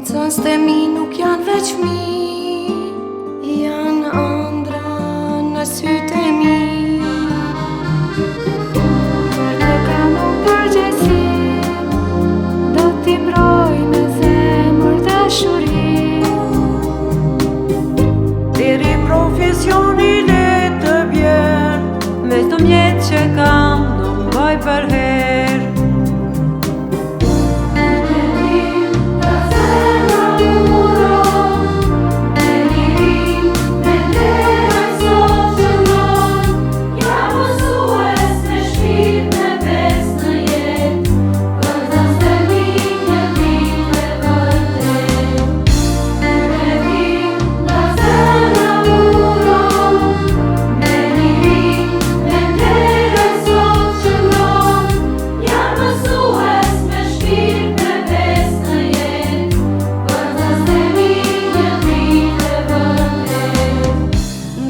Nxënësit e mi nuk janë veç fmi, janë ëndra në sytë e mi. Për të kam unë përgjegjësi, do t'i mbroj në zemër dashuri. Deri profesioni le të bjerë, vetëm jetë që kam do mbaj për herë.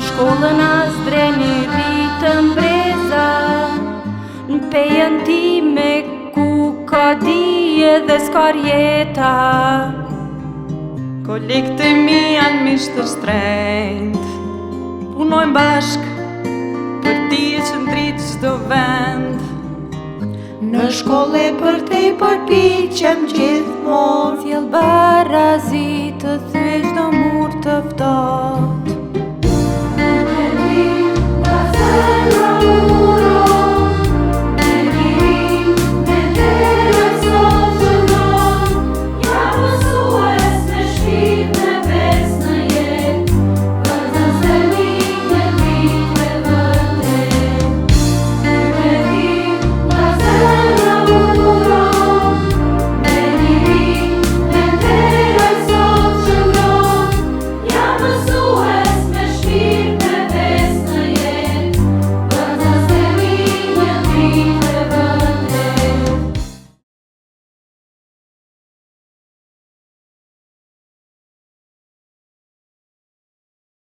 Shkollën as dreni rritën breza, n'pejën time ku ka dije dhe s'kar jeta. Kolegët e mi janë mish të shtrenjtë, punojmë bashk për ti që ndrit çdo vend. Në shkollë për te përpiqem gjithmonë, Sjell